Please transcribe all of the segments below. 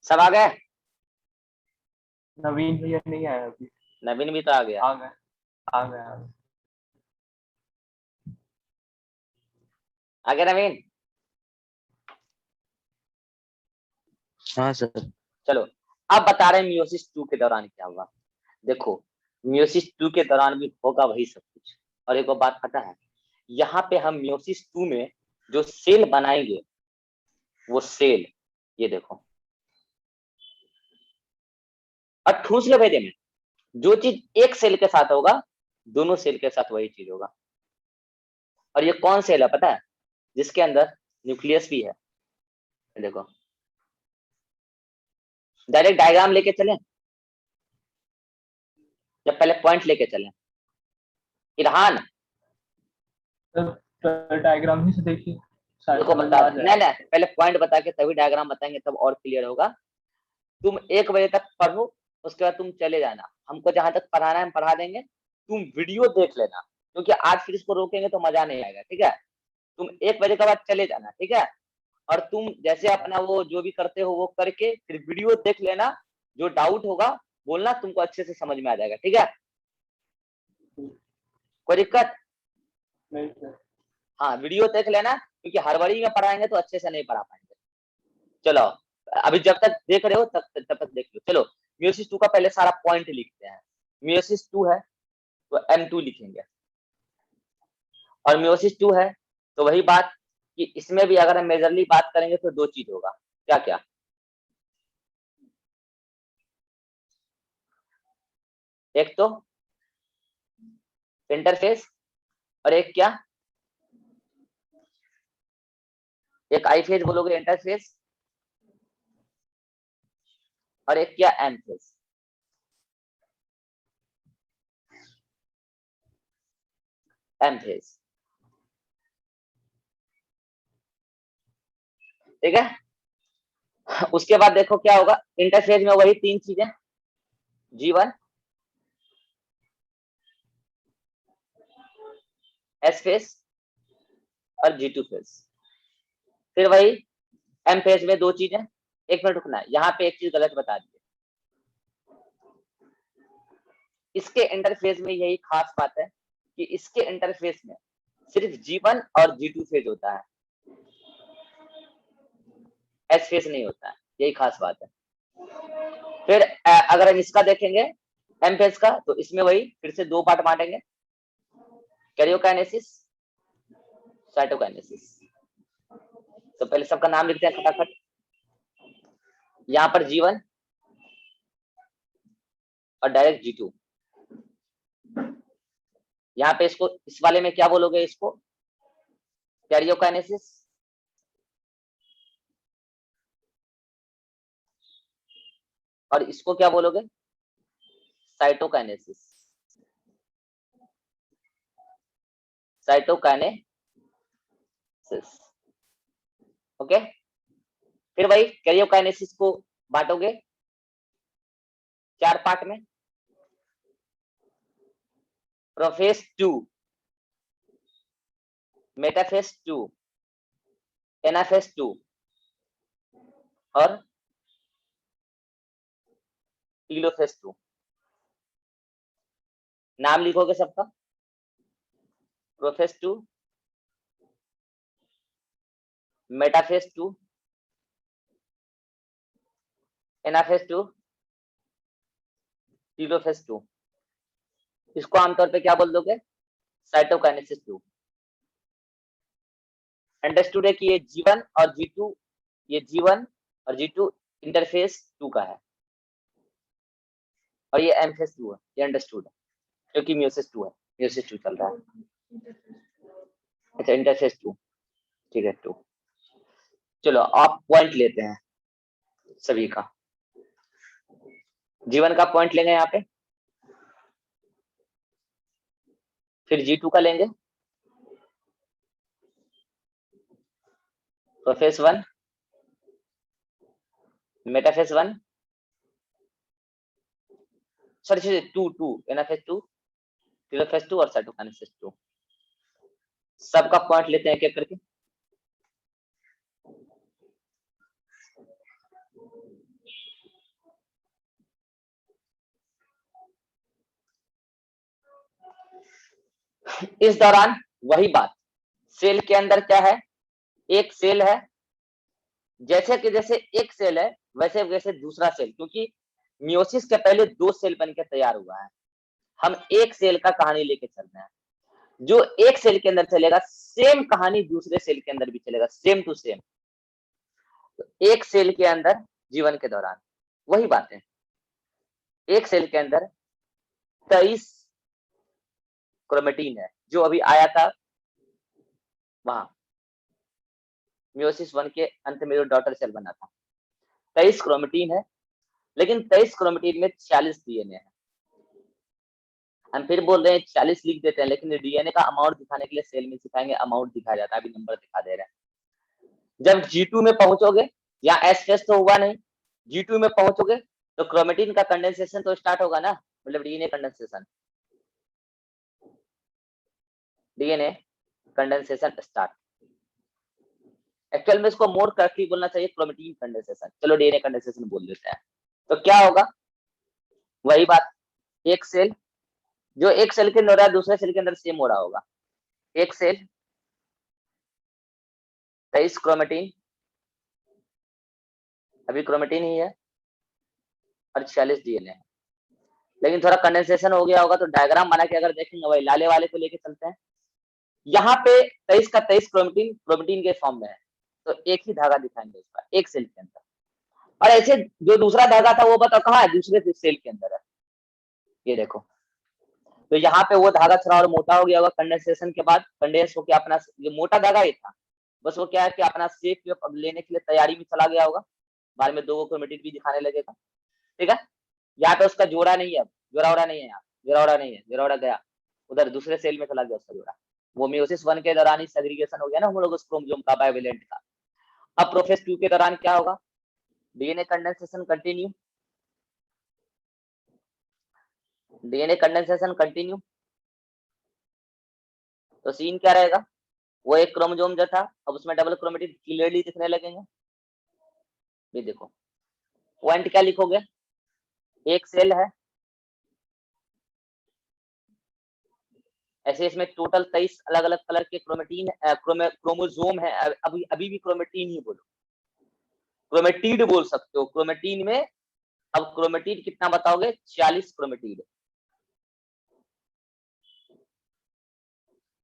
सब आ गए? नवीन भैया नहीं आया अभी। नवीन भी तो आ गया। आ गए आ गए आ गए। आ गया नवीन? हाँ सर। चलो, अब बता रहे हैं मियोसिस 2 के दौरान क्या हुआ। देखो, मियोसिस 2 के दौरान भी होगा वही सब कुछ। और एक और बात पता है, यहाँ पे हम मियोसिस 2 में जो सेल बनाएंगे वो सेल, ये देखो, और ठूस लो भेदे में, जो चीज एक सेल के साथ होगा दोनों सेल के साथ वही चीज होगा। और ये कौन सेल है पता है? जिसके अंदर न्यूक्लियस भी है। ये देखो, डायरेक्ट डायग्राम लेके चलें या पहले पॉइंट लेके चलें? इरहान, डायग्राम ही से देखिए, शायद देखो समझ में बता, आ नहीं जाए। नहीं, पहले पॉइंट बता के तभी डायग्राम बताएंगे, तब और क्लियर होगा। तुम 1 बजे तक पढ़ो, उसके बाद तुम चले जाना, हमको जहां तक पढ़ाना है हम पढ़ा देंगे, तुम वीडियो देख लेना, क्योंकि आज फिर इसको रोकेंगे तो मजा नहीं आएगा, ठीक है? तुम 1 बजे के बाद चले जाना, ठीक है? और तुम जैसे अपना वो जो भी करते हो वो करके फिर वीडियो देख लेना, जो डाउट होगा बोलना, तुमको अच्छे से समझ में आ जाएगा, ठीक है? कोई दिक्कत नहीं सर। हाँ, वीडियो देख लेना, क्योंकि हड़बड़ी में पढ़ाएंगे तो अच्छे से नहीं पढ़ा पाएंगे। चलो, अभी जब तक देख रहे हो तब तक देख लो। चलो, मियोसिस 2 का पहले सारा पॉइंट लिखते हैं। मियोसिस 2 है तो M2 लिखेंगे, और मियोसिस 2 है तो वही बात कि इसमें भी अगर हम मेजरली बात करेंगे तो 2 चीज होगा। क्या क्या? एक तो इंटरफेस, और एक क्या? एक आई फेज बोलोगे इंटरफेस, और एक क्या? M phase. एम फेज, ठीक है? उसके बाद देखो क्या होगा, इंटरफेज में वही 3 चीजें, G1, S फेज और G2 फेज। फिर वही एम फेज में 2 चीजें। एक मिनट रुकना है, यहाँ पे एक चीज गलत बता दी। इसके इंटरफेस में यही खास बात है कि इसके इंटरफेस में सिर्फ G1 और G2 फेज होता है, S फेज नहीं होता है, यही खास बात है। फिर अगर हम इसका देखेंगे एम फेज का, तो इसमें वही फिर से 2 पार्ट बांटेंगे, कैरियोकाइनेसिस, साइटोकाइनेसिस। तो पहले सबका नाम लिखते हैं फटाफट। यहाँ पर G1 और डायरेक्ट G2। यहाँ पे इसको, इस वाले में क्या बोलोगे? इसको कैरियोकाइनेसिस, और इसको क्या बोलोगे? साइटोकाइनेसिस। Cytokinesis, okay. फिर वही कैरियोकाइनेसिस को बांटोगे 4 पार्ट में, प्रोफेज 2, मेटाफेज 2, एनाफेज 2 और टीलोफेज 2। नाम लिखोगे सबका, प्रोफेज 2, मेटाफेज 2, एनाफेज 2, टीलोफेज 2। इसको आमतौर पे क्या बोल दोगे? साइटोकाइनेसिस 2। अंडरस्टूड है कि ये G1 और G2, ये G1 और G2 इंटरफेस 2 का है, और ये एम फेज 2 है, ये अंडरस्टूड है, क्योंकि मियोसिस 2 है, मियोसिस 2 चल रहा है। अच्छा, इंटरफेस 2, ठीक है 2। चलो, आप पॉइंट लेते हैं सभी का। G1 का पॉइंट लेंगे यहाँ पे, फिर G2 का लेंगे, prophase 1, metaphase 1, sorry 2 anaphase 2, telophase 2 और साइटोकाइनेसिस 2। सबका पॉइंट लेते हैं एक एक करके। इस दौरान वही बात, सेल के अंदर क्या है, एक सेल है, जैसे कि जैसे एक सेल है वैसे वैसे दूसरा सेल, क्योंकि मियोसिस के पहले 2 सेल बनकर तैयार हुआ है, हम एक सेल का कहानी लेके चल रहे हैं। जो एक सेल के अंदर चलेगा सेम कहानी दूसरे सेल के अंदर भी चलेगा, सेम टू सेम। एक सेल के अंदर जीवन के दौरान वही बातें, एक सेल के अंदर 23 क्रोमेटिन है, जो अभी आया था वहां मियोसिस 1 के अंत में जो डॉटर सेल बना था, 23 क्रोमेटिन है, लेकिन 23 क्रोमेटिन में 46 डीएनए है। हम फिर बोल रहे हैं 40 लिख देते हैं, लेकिन डीएनए का अमाउंट दिखाने के लिए सेल में सिखाएंगे, अमाउंट दिखाया जाता है, अभी नंबर दिखा दे रहे हैं। जब G2 में पहुंचोगे, यहाँ एस फेस तो हुआ नहीं, G2 में पहुंचोगे तो क्रोमेटिन का कंडेंसेशन तो स्टार्ट होगा ना, मतलब DNA condensation, DNA condensation start. Actual में इसको मोर करेक्टली बोलना चाहिए क्रोमेटिन कंडेंसेशन, चलो डीएनए कंडेंसेशन बोल देते हैं। तो क्या होगा, वही बात, एक सेल, जो एक सेल के अंदर हो रहा है दूसरे सेल के अंदर सेम हो रहा होगा। एक सेल 23 क्रोमेटिन, अभी क्रोमेटिन ही है, और 46 डीएनए है, लेकिन थोड़ा कंडेंसेशन हो गया होगा, तो डायग्राम बना के अगर देखेंगे वही लाले वाले को लेके चलते हैं। यहाँ पे 23 का 23 क्रोमेटिन क्रोमेटिन के फॉर्म में है, तो एक ही धागा दिखाएंगे उसका एक सेल के अंदर, और ऐसे जो दूसरा धागा था वो बताओ कहाँ है, दूसरे सेल के अंदर है, ये देखो। तो यहाँ पे वो धागा थोड़ा और मोटा हो गया होगा कंडेंसेशन के बाद, कंडेंस होकर अपना जो मोटा धागा ही था, बस वो क्या है कि अपना शेप लेने के लिए तैयारी में चला गया होगा, बाद में 2 क्रोमेटिन भी दिखाने लगेगा, ठीक है। यहाँ पे उसका जोड़ा नहीं है, जोड़ा ओड़ा नहीं है, यहाँ जोड़ा ओड़ा नहीं है, जोड़ा ओड़ा गया उधर दूसरे सेल में चला गया उसका जोड़ा, वो मियोसिस 1 के दौरान ही सेग्रीगेशन हो गया ना हम लोग उस क्रोमोसोम का बाइवेलेंट का। अब प्रोफेस 2 के दौरान क्या होगा, DNA condensation continue, DNA condensation continue, तो सीन क्या रहेगा, वो एक क्रोमोसोम जो था अब उसमें डबल क्रोमेटिन क्लियरली दिखने लगेंगे। ये देखो पॉइंट क्या लिखोगे, एक सेल है, ऐसे इसमें टोटल 23 अलग अलग कलर के क्रोमेटिन क्रोमोसोम है, अभी अभी भी क्रोमेटिन ही बोलो, क्रोमेटिड बोल सकते हो, क्रोमेटिन में अब क्रोमेटिड कितना बताओगे, 40 क्रोमेटिड,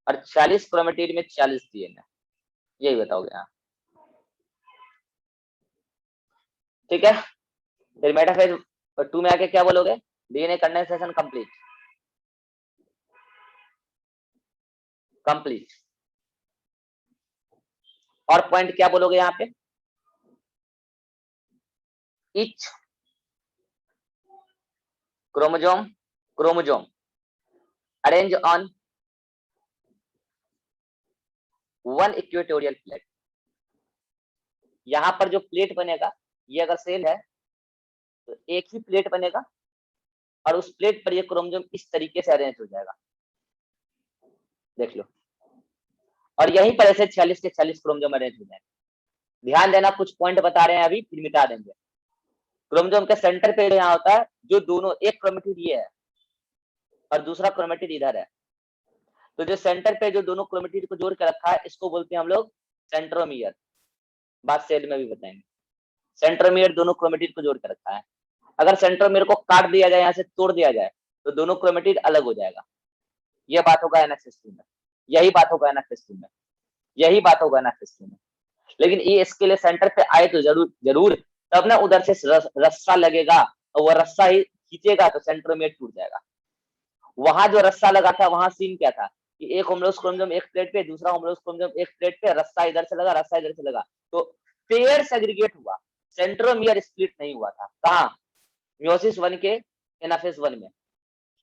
और 40 क्रोमेटिड में 40 डीएनए, यही बताओगे यहाँ, ठीक है। फिर मेटाफेज 2 में आके क्या बोलोगे, डीएनए कंडेंसेशन कंप्लीट, कंप्लीट, और पॉइंट क्या बोलोगे यहाँ पे, each chromosome arrange on one equatorial plate। यहाँ पर जो प्लेट बनेगा, ये अगर सेल है तो एक ही प्लेट बनेगा, और उस प्लेट पर ये क्रोमोसोम इस तरीके से अरेंज हो जाएगा, देख लो, और यहीं पर ऐसे 46 के 46 क्रोमोसोम अरेंज हो जाएंगे। ध्यान देना, कुछ पॉइंट बता रहे हैं अभी, फिर मिटा देंगे। क्रोमोसोम के सेंटर पे यहाँ होता है, जो दोनों, एक क्रोमेटिड ये है और दूसरा क्रोमेटिड इधर है, तो जो सेंटर पे जो दोनों क्रोमेटिड को जोड़ के रखा है, इसको बोलते हैं हम लोग सेंट्रोमियर, बात सेल में भी बताएंगे। सेंट्रोमियर दोनों क्रोमेटिड को जोड़ के रखा है, अगर सेंट्रोमियर को काट दिया जाए, यहाँ से तोड़ दिया जाए, तो दोनों क्रोमेटिड अलग हो जाएगा, यह बात होगा एनाफेज में, यही बात होगा एनाफेज में, यही बात होगा एनाफेज में। लेकिन ये इसके लिए सेंटर पे आए तो जरूर जरूर, तब ना उधर से रस्सा लगेगा, और वो रस्सा ही खींचेगा तो सेंट्रोमियर टूट जाएगा। वहां जो रस्सा लगा था, वहां सीन क्या था कि एक होमोलोगस क्रोमोसोम एक प्लेट पे, दूसरा होमोलोगस क्रोमोसोम एक प्लेट पे, रस्सा इधर से लगा, रस्सा इधर से लगा, तो पेयर सेग्रीगेट हुआ, सेंट्रोमियर स्प्लिट नहीं हुआ था, कहां, मियोसिस 1 के एनाफेज 1 में।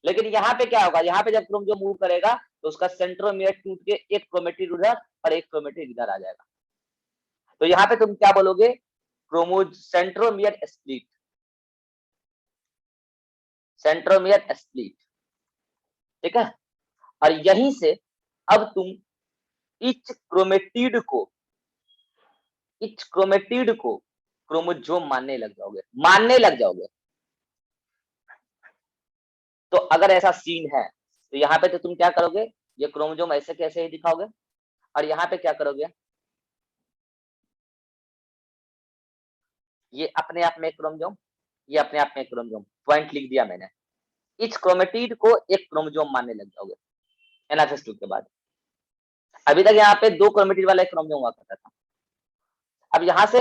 लेकिन यहाँ पे क्या होगा, यहाँ पे जब क्रोमोसोम मूव करेगा तो उसका सेंट्रोमियर टूट के एक क्रोमेटिड उधर और एक क्रोमेटिड इधर आ जाएगा, तो यहाँ पे तुम क्या बोलोगे, सेंट्रोमियर स्प्लिट, सेंट्रोमियर स्प्लिट, ठीक है। और यहीं से अब तुम इच क्रोमेटिड को क्रोमोसोम मानने लग जाओगे। तो अगर ऐसा सीन है तो यहाँ पे तो तुम क्या करोगे, ये क्रोमोसोम ऐसे कैसे ही दिखाओगे, और यहाँ पे क्या करोगे, ये अपने आप में एक क्रोमोसोम, ये अपने आप में एक क्रोमोसोम, पॉइंट लिख दिया मैंने। इस क्रोमेटिड को एक क्रोमोसोम मानने लग जाओगे एनाफेज 2 के बाद। अभी तक यहाँ पे 2 क्रोमेटिड वाला एक क्रोमोसोम हुआ करता था, अब यहाँ से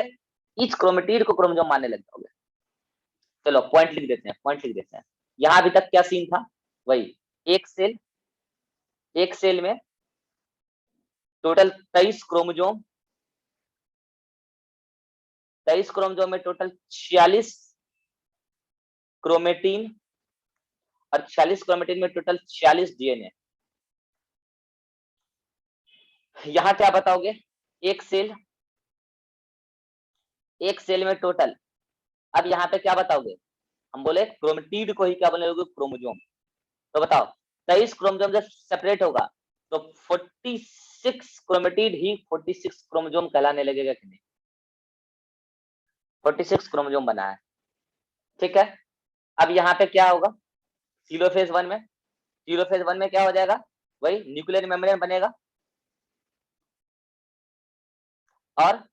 इस क्रोमेटिड को क्रोमोसोम मानने लग जाओगे। चलो पॉइंट लिख देते हैं, पॉइंट लिख देते हैं। यहाँ अभी तक क्या सीन था, वही एक सेल में टोटल 23 क्रोमोसोम, 23 क्रोमोसोम में टोटल 46 क्रोमेटिन, और 46 क्रोमेटिन में टोटल 46 डीएनए। यहाँ क्या बताओगे, एक सेल में टोटल, अब यहाँ पे क्या बताओगे, हम बोले क्रोमेटिड को ही क्या बोलोगे, क्रोमोसोम। तो बताओ 23 क्रोमोसोम जब सेपरेट होगा तो 46 क्रोमेटिड ही 46 क्रोमोसोम कहलाने लगेगा कि नहीं, 46 क्रोमोसोम बना है, ठीक है। अब यहाँ पे क्या होगा, टेलोफेज 1 में क्या हो जाएगा, वही न्यूक्लियर मेम्ब्रेन बनेगा, और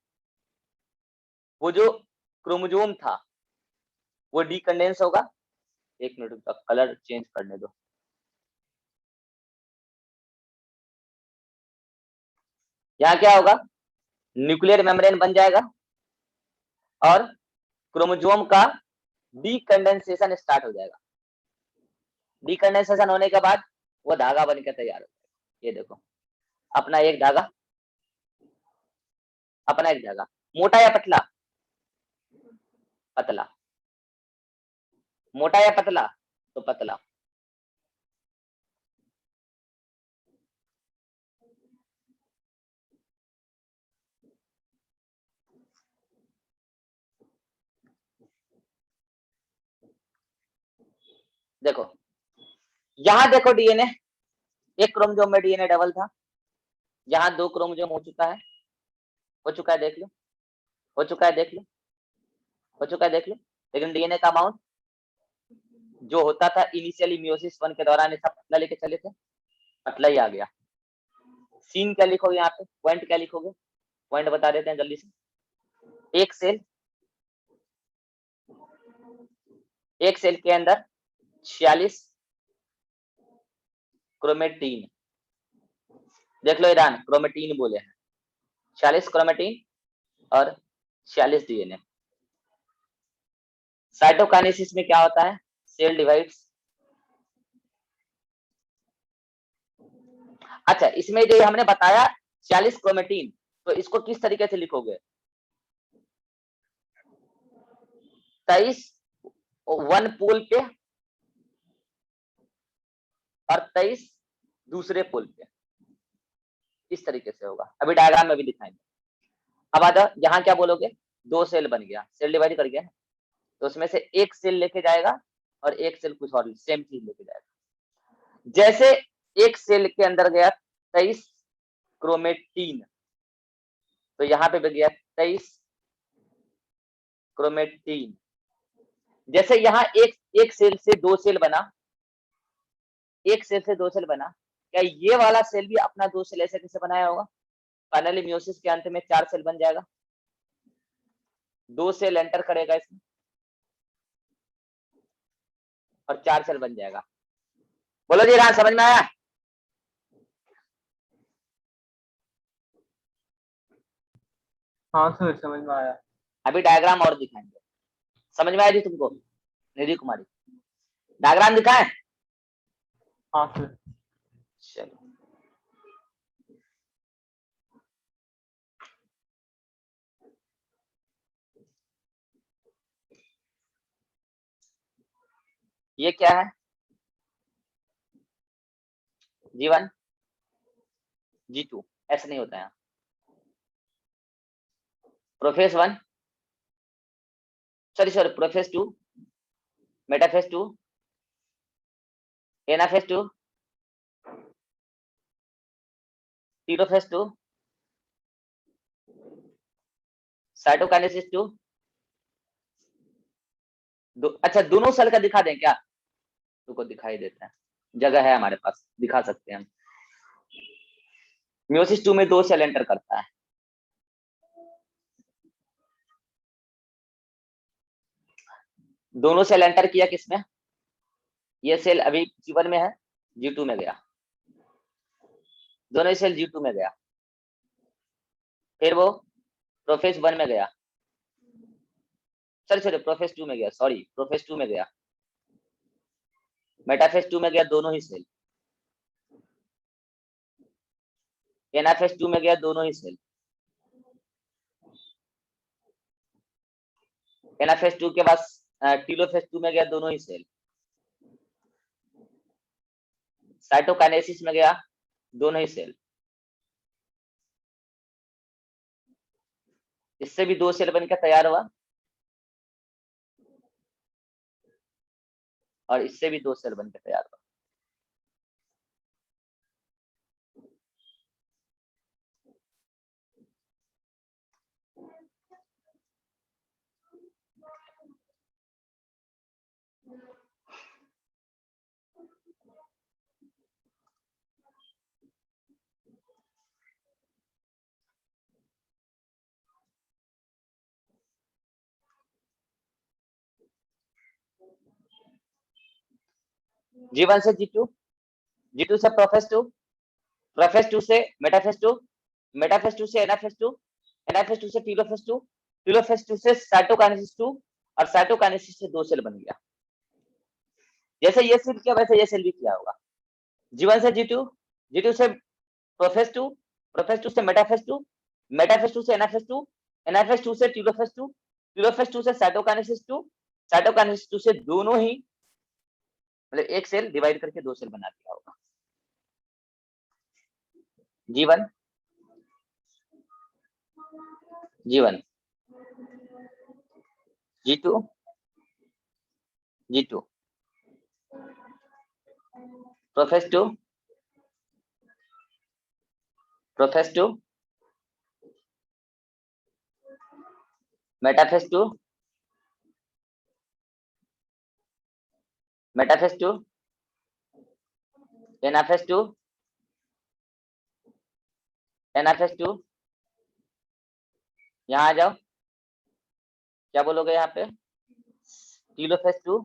वो जो क्रोमोसोम था वो डीकंडेंस होगा। एक मिनट का कलर चेंज करने दो। यहाँ क्या होगा, न्यूक्लियर मेम्ब्रेन बन जाएगा और क्रोमोसोम का डीकंडेंसेशन स्टार्ट हो जाएगा। डीकंडेंसेशन होने के बाद वो धागा बनकर तैयार हो जाएगा। ये देखो अपना एक धागा, मोटा या पतला, पतला, मोटा या पतला, तो पतला। देखो यहाँ देखो डीएनए, एक क्रोमोसोम में डीएनए डबल था, यहाँ 2 क्रोमोसोम हो चुका है, देख लो, हो चुका है, देख लो, लेकिन डीएनए का अमाउंट जो होता था इनिशियली मियोसिस 1 के दौरान ऐसा पतला लेके चले थे, पतला ही आ गया। सीन क्या लिखोगे यहाँ पे, पॉइंट क्या लिखोगे, पॉइंट बता देते हैं जल्दी से। एक सेल के अंदर 46 क्रोमेटिन, देख लो ईरान, क्रोमेटिन बोले हैं, 46 क्रोमेटिन और 46 डीएनए। साइटोकाइनेसिस में क्या होता है, सेल डिवाइड्स। अच्छा इसमें जो हमने बताया 46 क्रोमेटिन, तो इसको किस तरीके से लिखोगे, 23 वन पोल पे और 23 दूसरे पोल पे, इस तरीके से होगा। अभी डायग्राम में भी दिखाएंगे। अब आ जाओ, यहाँ क्या बोलोगे, 2 सेल बन गया, सेल डिवाइड कर गया, तो उसमें से एक सेल लेके जाएगा और एक सेल कुछ और सेम चीज लेके जाएगा। जैसे एक सेल के अंदर गया 23 क्रोमेटिन, तो यहाँ पे गया 23 क्रोमेटिन। जैसे यहाँ एक सेल से 2 सेल बना, क्या ये वाला सेल भी अपना 2 सेल ऐसे कैसे बनाया होगा, फाइनली मियोसिस के अंत में 4 सेल बन जाएगा, 2 सेल एंटर करेगा इसमें और 4 सेल बन जाएगा। बोलो जी राज, समझ में आया, हाँ सर समझ में आया। अभी डायग्राम और दिखाएंगे। समझ में आया जी तुमको, निधि कुमारी, डायग्राम दिखाएं। हाँ सर। चलो ये क्या है, G1 G2 ऐसे नहीं होता है, prophase 1 sorry prophase 2, metaphase 2, anaphase 2, टीरोफेज 2, cytokinesis 2। अच्छा दोनों सेल का दिखा दें क्या, तुमको दिखाई देता है, जगह है हमारे पास, दिखा सकते हैं हम। म्योसिस 2 में 2 सेल एंटर करता है। दोनों सेल एंटर किया किसमें? ये सेल अभी G1 में है, G2 में गया, दोनों सेल G2 में गया, फिर वो प्रोफेज 1 में गया, सॉरी प्रोफेज 2 में गया, प्रोफेज 2 में गया, मेटाफेज 2 में गया दोनों ही सेल, एनाफेज 2 में गया दोनों ही सेल, एनाफेज 2 के बाद टीलोफेज 2 में गया दोनों ही सेल, साइटोकाइनेसिस में गया दोनों ही सेल, इससे भी 2 सेल बनकर तैयार हुआ और इससे भी 2 सेल बनकर तैयार हुआ। G1 से G2, G2 से प्रोफेज 2, प्रोफेज 2 से मेटाफेज 2, मेटाफेज 2 से एनाफेज 2, एनाफेज 2 से टीलोफेज 2, टीलोफेज 2 से साइटोकाइनेसिस 2 और साइटोकाइनेसिस से 2 सेल बन गया। जैसे ये सेल किया वैसे ये सेल भी किया होगा। G1 से G2, G2 से प्रोफेज 2, प्रोफेज 2 से मेटाफेज 2, मेटाफेज 2 से एनाफेज 2, एनाफेज 2 से टीलोफेज 2, टीलोफेज 2 से साइटोकाइनेसिस 2, साइटोकाइनेसिस 2 से दोनों ही मतलब एक सेल डिवाइड करके 2 सेल बना दिया होगा। G1, G1, G2, G2, prophase 2, prophase 2, metaphase 2, metaphase 2, anaphase 2, anaphase 2, यहाँ आ जाओ, क्या बोलोगे यहाँ पे? Telophase 2,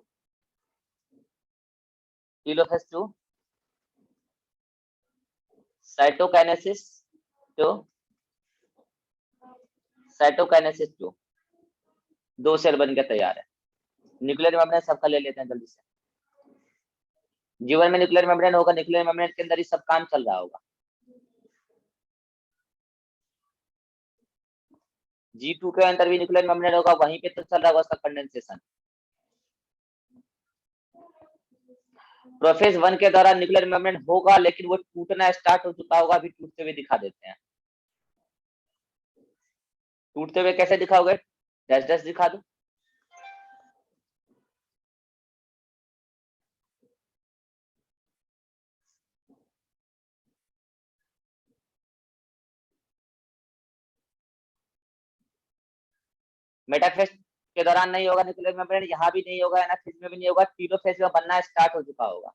telophase 2, cytokinesis 2, cytokinesis 2, 2 cell बनकर तैयार है। न्यूक्लियर मेम्ब्रेन सबका ले लेते हैं जल्दी से। G1 में न्यूक्लियर मेम्ब्रेन होगा, न्यूक्लियर मेम्ब्रेन के अंदर ही सब काम चल रहा होगा। G2 के अंदर भी न्यूक्लियर मेम्ब्रेन होगा, वहीं पे तो चल रहा होगा उसका कंडेंसेशन। प्रोफेज 1 के दौरान न्यूक्लियर मेम्ब्रेन होगा लेकिन वो टूटना स्टार्ट हो चुका होगा, अभी टूटते हुए दिखा देते हैं। टूटते हुए कैसे दिखाओगे? डैश डैश दिखा दो। मेटाफेज के दौरान नहीं होगा न्यूक्लियर मेम्ब्रेन, यहाँ भी नहीं होगा, एनाफेज में भी नहीं होगा, टीलोफेज में बनना स्टार्ट हो चुका होगा।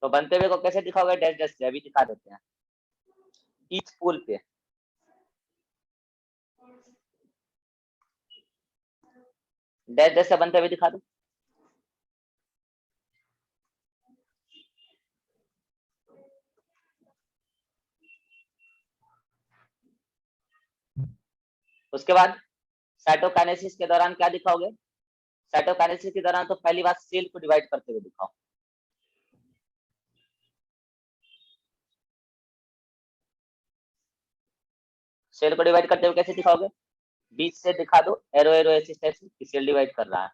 तो बनते हुए को कैसे दिखाओगे? डैश डैश से अभी दिखा देते हैं। ईच पोल पे डैश डैश से बनते हुए दिखा दो। उसके बाद साइटोकाइनेसिस के दौरान क्या दिखाओगे? साइटोकाइनेसिस के दौरान तो पहली बात सेल को डिवाइड करते हुए दिखाओ। सेल को डिवाइड करते हुए कैसे दिखाओगे? बीच से दिखा दो, एरो एरो ऐसे सेल डिवाइड कर रहा है।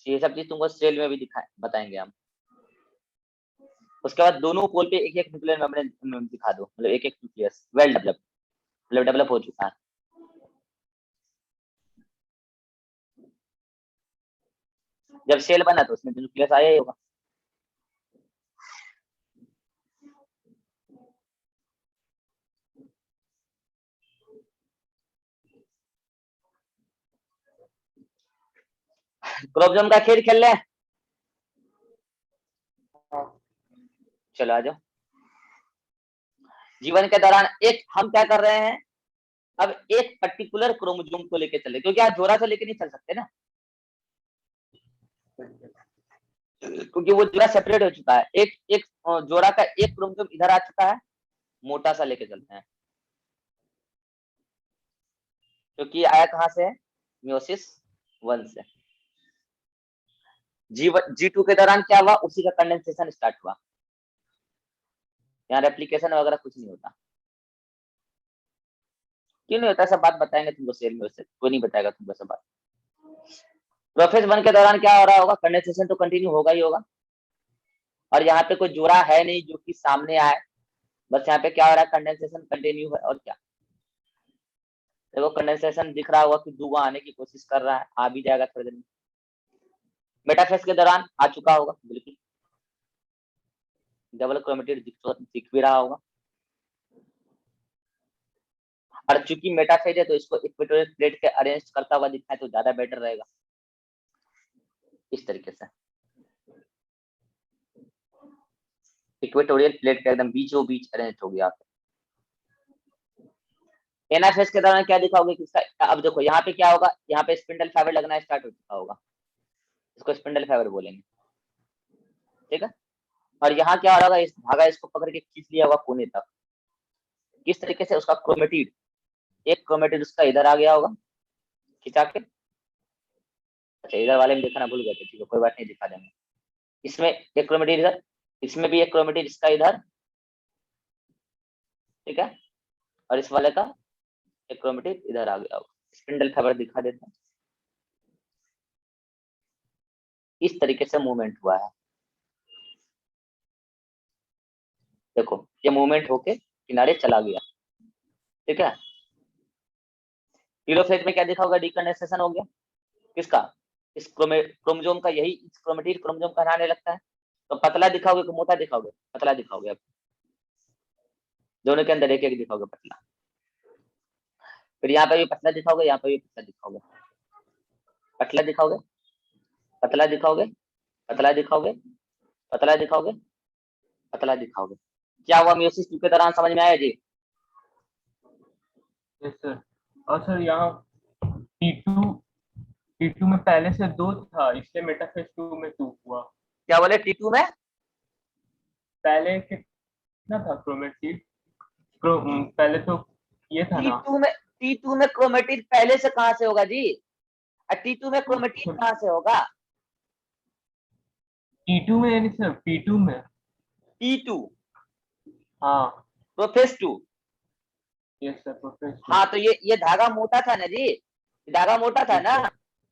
ये सब चीज तुमको सेल में भी दिखाए बताएंगे हम। उसके बाद दोनों पोल पे एक एक न्यूक्लियर मेम्ब्रेन दिखा दो, मतलब एक एक न्यूक्लियस वेल डेवलप, मतलब डेवलप हो चुका है। जब सेल बना तो उसमें न्यूक्लियस आया ही होगा। क्रोमोसोम का खेल खेल ले। चलो आ जाओ। जीवन के दौरान एक हम क्या कर रहे हैं, अब एक पर्टिकुलर क्रोमोसोम को लेके चले, क्योंकि आप जोड़ा से लेके नहीं चल सकते ना, क्योंकि वो जोड़ा सेपरेट हो चुका है। एक एक जोड़ा का एक क्रोमोसोम इधर आ चुका है, मोटा सा लेके चलते हैं, क्योंकि आया कहां से है, मियोसिस 1 से। G2 के दौरान क्या हुआ, उसी का कंडेंसेशन स्टार्ट हुआ। यहाँ रेप्लिकेशन वगैरह कुछ नहीं होता। क्यों नहीं होता, सब बात बताएंगे तुमको सेल में, उससे कोई नहीं बताएगा तुमको सब बात। प्रोफेज 1 के दौरान क्या हो रहा होगा, कंडेंसेशन तो कंटिन्यू होगा ही होगा, और यहाँ पे कोई जोड़ा है नहीं जो कि सामने आए, बस यहाँ पे क्या हो रहा है, कंडेंसेशन कंटिन्यू है। और क्या देखो, कंडेंसेशन दिख रहा होगा कि दूगो आने की कोशिश कर रहा है, आ भी जाएगा थोड़ी देर में। मेटाफेज के दौरान आ चुका होगा बिल्कुल, डबल क्रोमेटिड दिख भी रहा होगा। और चूंकि मेटाफेज है तो इसको इक्वेटोरियल प्लेट के अरेंज करता हुआ दिखाए तो ज्यादा बेटर रहेगा, इस तरीके से इक्वेटोरियल प्लेट के एकदम बीचों बीच अरेंज हो गया। एनाफेज के दौरान क्या दिखाओगे किसका, अब देखो यहाँ पे क्या होगा, यहाँ पे स्पिंडल फाइबर लगना स्टार्ट हो चुका होगा, इसको स्पिंडल फाइबर बोलेंगे, ठीक है। और यहाँ क्या हो रहा होगा, इस धागा इसको पकड़ के खींच लिया होगा कोने तक, किस तरीके से, उसका क्रोमेटिड, एक क्रोमेटिड उसका इधर आ गया होगा खिंचा के। अच्छा, इधर वाले में दिखाना भूल गए थे, ठीक है कोई बात नहीं, दिखा देंगे। इसमें एक क्रोमेटिड इधर, इसमें भी एक क्रोमेटिड इसका इधर, ठीक है, और इस वाले का एक क्रोमेटिड इधर आ गया होगा। स्पिंडल फाइबर दिखा देते हैं, इस तरीके से मूवमेंट हुआ है। देखो ये मूवमेंट होके किनारे चला गया, ठीक है। टीलोफेज में क्या दिखा होगा, डिकंडेंसेशन हो गया किसका, इस क्रोमोसोम का, यही इस क्रोमेटिड क्रोमोसोम कहलाने लगता है। तो पतला दिखाओगे कि मोटा दिखाओगे, पतला दिखाओगे, अब दोनों के अंदर एक एक दिखाओगे पतला, फिर यहाँ पे भी पतला दिखाओगे, यहाँ पे भी पतला दिखाओगे, पतला दिखाओगे, पतला दिखाओगे, पतला दिखाओगे, पतला दिखाओगे, पतला दिखाओगे। क्या हुआ मियोसिस 2 के दौरान, समझ में आया जी। Yes sir. और सर यहाँ T2 में पहले से 2 था, इसलिए मेटाफेज 2 में 2 हुआ। क्या बोले, T2 में पहले कितना था क्रोमेटिड, पहले तो ये था ना। T2 में क्रोमेटिड पहले से कहां से होगा जी, T2 में क्रोमेटिड कहां से होगा, T2 में यानी सर P2 में। T2 हाँ प्रोफेज 2। Yes sir, prophase 2। हाँ तो ये धागा मोटा था ना जी, धागा मोटा था ना,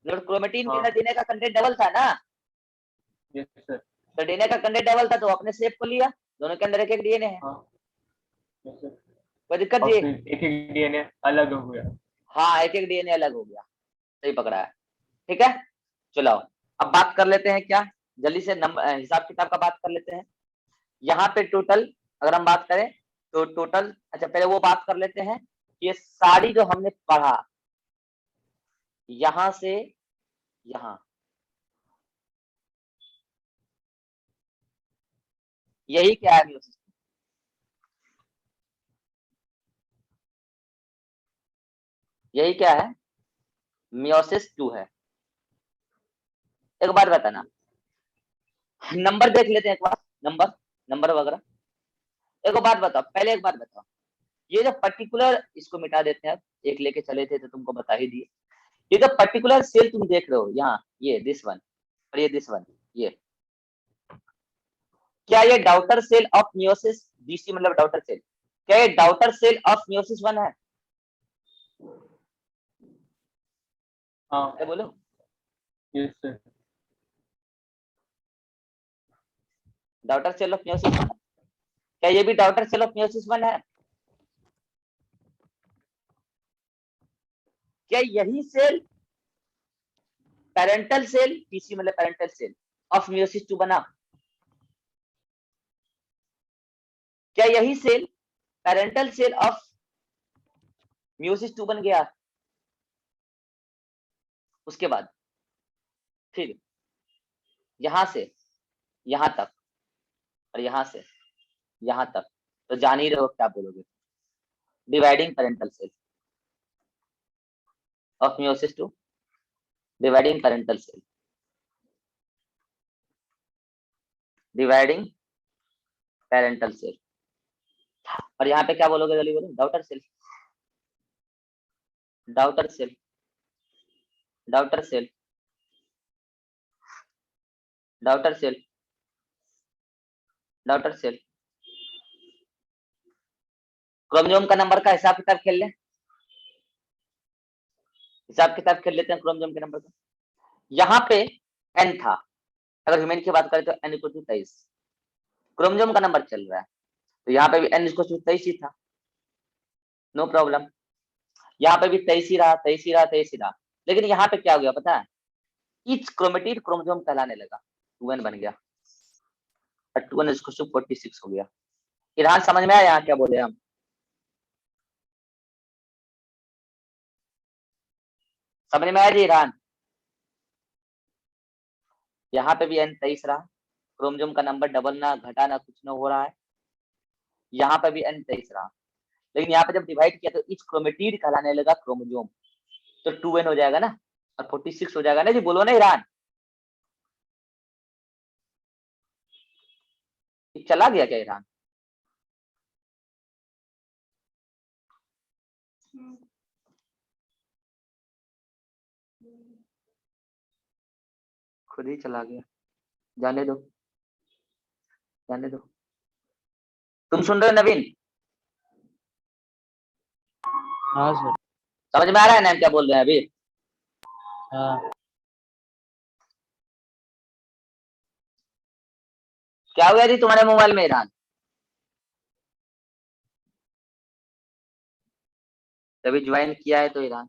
क्रोमेटिन के हाँ। अंदर डीएनए का कंटेंट डबल था ना, यस सर। तो डीएनए का कंटेंट डबल था तो अपने शेप को लिया, दोनों के अंदर एक एक डीएनए है। हाँ यस सर। कोई दिक्कत और जी, फिर एक एक डीएनए अलग हो गया। हाँ एक एक डीएनए अलग हो गया, सही पकड़ा है, ठीक है। चलो अब बात कर लेते हैं, क्या जल्दी से नंबर हिसाब किताब का बात कर लेते हैं। यहाँ पे टोटल अगर हम बात करें तो टोटल, अच्छा पहले वो बात कर लेते हैं, ये सारी जो हमने पढ़ा यहां से यहाँ, यही क्या है मियोसिस, यही क्या है, मियोसिस 2 है। एक बात बताना, नंबर देख लेते हैं एक बार, नंबर नंबर वगैरह। एक बात बताओ, पहले एक बात बताओ, ये जो पर्टिकुलर, इसको मिटा देते हैं, एक लेके चले थे तो तुमको बता ही दिए। ये जो पर्टिकुलर सेल तुम देख रहे हो यहाँ, ये दिस वन और ये दिस वन, ये क्या ये daughter cell of meiosis, DC मतलब डाउटर सेल, क्या ये डाउटर सेल ऑफ मियोसिस 1 है, हाँ बोलो। Yes sir. Daughter cell of meiosis 1, क्या ये भी डाउटर सेल ऑफ मियोसिस 1 है, क्या यही सेल पेरेंटल सेल, पीसी मतलब पेरेंटल सेल ऑफ मियोसिस 2 बना, क्या यही cell parental cell of meiosis 2 बन गया, उसके बाद फिर यहाँ से यहाँ तक और यहाँ से यहाँ तक, तो जान ही रहे हो क्या बोलोगे। Dividing parental cell of meiosis two dividing parental cell, dividing parental cell, और यहाँ पे क्या बोलोगे जल्दी बोलो, daughter cell, daughter cell, daughter cell, daughter cell, daughter cell. Chromosome का नंबर का हिसाब किताब खेल ले, हिसाब किताब खेल लेते हैं क्रोमोसोम के नंबर का। यहाँ पे n था, अगर ह्यूमन की बात करें तो n इक्वल टू 23, क्रोमोसोम का नंबर चल रहा है तो यहाँ पे भी n इक्वल टू 23 ही था, नो प्रॉब्लम। यहाँ पे भी 23 ही रहा, 23 ही रहा, 23 ही रहा, लेकिन यहाँ पे क्या हो गया पता है, ईच क्रोमेटिड क्रोमोसोम कहलाने लगा, 2n बन गया, 2n इक्वल टू 46 हो गया। ईरान समझ में आया यहाँ क्या बोले हम, समझ में आया जी ईरान। यहाँ पे भी n 23 रहा, क्रोमोसोम का नंबर डबल ना घटा ना कुछ ना हो रहा है, यहाँ पे भी n 23 रहा, लेकिन यहाँ पे जब डिवाइड किया तो ईच क्रोमेटिड कहलाने लगा क्रोमोसोम, तो 2n हो जाएगा ना और 46 हो जाएगा ना जी, बोलो ना ईरान। चला गया क्या ईरान? खुद ही चला गया, जाने दो, जाने दो। तुम सुन रहे हो नवीन? हाँ सर। समझ में आ रहा है ना हम क्या बोल रहे हैं अभी? हाँ। क्या हो गया जी तुम्हारे मोबाइल में ईरान? तभी ज्वाइन किया है तो ईरान,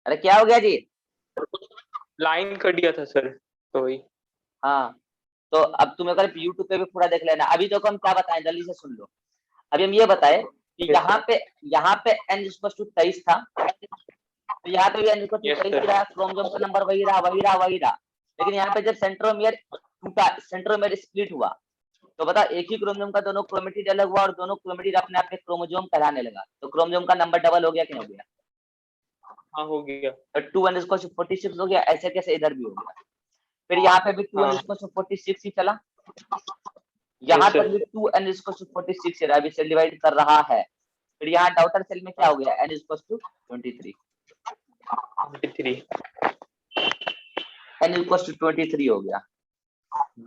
अरे क्या हो गया जी? लाइन कट गया था सर, तो वही। हाँ तो अब तुम अगर यूट्यूब पे भी पूरा देख लेना। अभी तो हम क्या बताएं, जल्दी से सुन लो। अभी हम ये बताए कि यहाँ पे n इक्वल टू 23 था, तो यहाँ पे भी n इक्वल टू 23 रहा, क्रोमोसोम का नंबर वही रहा, वही रहा, वही रहा, लेकिन यहाँ पे जब सेंट्रोमियर टूटा, सेंट्रोमियर स्प्लिट हुआ, तो बता एक ही क्रोमोसोम का दोनों क्रोमेटिड अलग हुआ और दोनों क्रोमेटिड अपने आप में क्रोमोसोम कहलाने लगा, तो क्रोमोसोम का नंबर डबल हो गया कि नहीं हो गया? हाँ हो गया। 2n इक्वल टू 46 हो गया, ऐसे कैसे इधर भी हो गया। फिर यहाँ पे भी 2n इक्वल टू 46 ही चला, यहाँ पर भी 2n इक्वल टू 46 अभी से डिवाइड कर रहा है। फिर यहाँ डाउटर सेल में क्या हो गया, n equal to 23, n equal to 23 हो गया।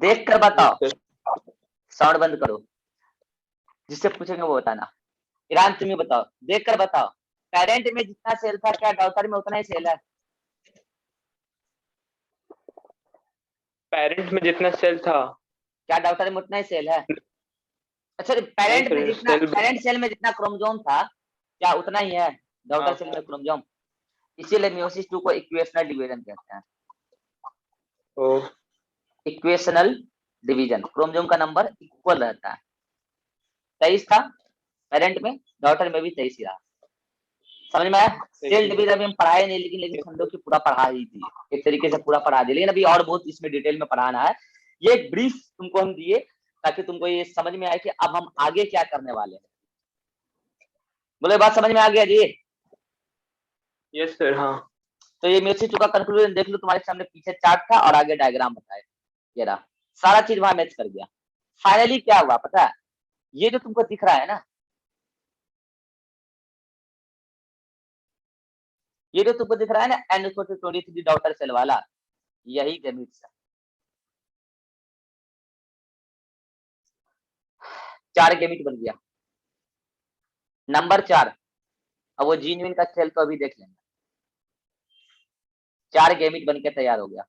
देख कर बताओ, साउंड बंद करो, जिससे पूछेंगे वो बताना। ईरान तुम्हें बताओ, देख कर बताओ, पेरेंट में जितना सेल था क्या डाउटर में उतना ही सेल है? पेरेंट में जितना सेल था क्या डाउटर में उतना ही सेल है? अच्छा पेरेंट में जितना, पेरेंट सेल में जितना क्रोमोसोम था क्या उतना ही है डाउटर सेल में क्रोमोसोम? इसीलिए मियोसिस 2 को इक्वेशनल डिवीजन कहते हैं। इक्वेशनल डिवीजन, क्रोमोसोम का नंबर इक्वल रहता है, 23 था पेरेंट में, डॉटर में भी 23 ही रहा। समझ में आया? सेल डिवीजन अभी हम पढ़ाए नहीं, लेकिन समझो कि पूरा पढ़ा ही थी, एक तरीके से पूरा पढ़ा दिया, लेकिन अभी और बहुत इसमें डिटेल में पढ़ाना है। ये एक ब्रीफ तुमको हम दिए ताकि तुमको ये समझ में आए कि अब हम आगे क्या करने वाले हैं। बोले बात समझ में आ गया जी? Yes sir. हाँ तो ये मियोसिस 2 का कंक्लूजन देख लो, तुम्हारे सामने पीछे चार्ट था और आगे डायग्राम बताए, ये रहा, सारा चीज वहां मैच कर गया। फाइनली क्या हुआ पता है, ये जो तुमको दिख रहा है ना, ये जो तुमको दिख रहा है ना n equal to 23 daughter cell वाला, यही गैमीट्स है। 4 गैमीट बन गया, नंबर 4। अब वो जीन विन का सेल तो अभी देख लेंगे, 4 गैमीट बन के तैयार हो गया,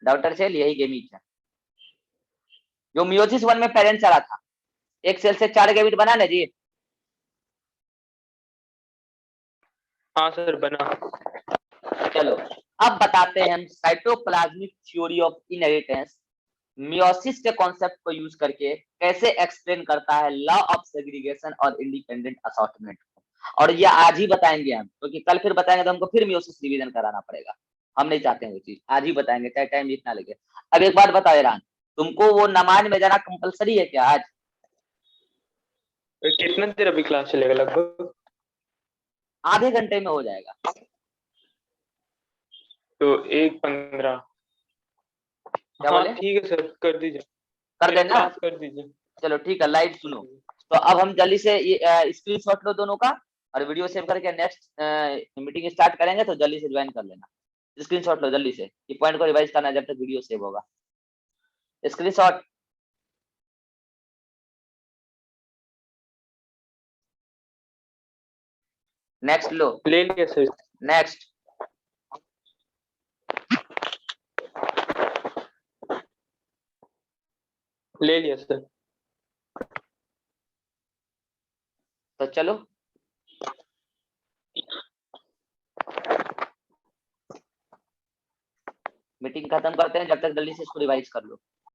डॉटर सेल यही गैमीट है। जो मियोसिस 1 में पेरेंट चला था, एक सेल से 4 गैमीट बना ना जी? हाँ सर बना। चलो अब बताते हैं हम cytoplasmic theory of inheritance meiosis के कॉन्सेप्ट को यूज करके कैसे एक्सप्लेन करता है लॉ ऑफ सेग्रीगेशन और इंडिपेंडेंट असॉर्टमेंट को। और ये आज ही बताएंगे हम, क्योंकि कल फिर बताएंगे तो हमको फिर म्यूसिस रिवीजन कराना पड़ेगा। हम नहीं चाहते हैं वो चीज, आज ही बताएंगे चाहे टाइम जितना लगे। अब एक बात बताओ ईरान, तुमको वो नमाज में जाना कंपलसरी है क्या आज? कितना देर अभी क्लास चलेगा लगभग? आधे घंटे में हो जाएगा। तो 1:15। क्या हाँ बोले? ठीक है सर, कर दीजिए, कर मेरी देना। क्लास कर दीजिए। चलो ठीक है, लाइव सुनो। तो अब हम जल्दी से स्क्रीनशॉट लो दोनों का, और वीडियो सेव करके नेक्स्ट मीटिंग स्टार्ट करेंगे, तो जल्दी से ज्वाइन कर लेना। स्क्रीनशॉट लो जल्दी से, ये पॉइंट को रिवाइज करना है जब तक वीडियो सेव होगा। स्क्रीनशॉट। नेक्स्ट लो। ले लिया सर। नेक्स्ट। ले लिया सर। तो चलो, मीटिंग खत्म करते हैं, जब तक जल्दी से इसको रिवाइज कर लो।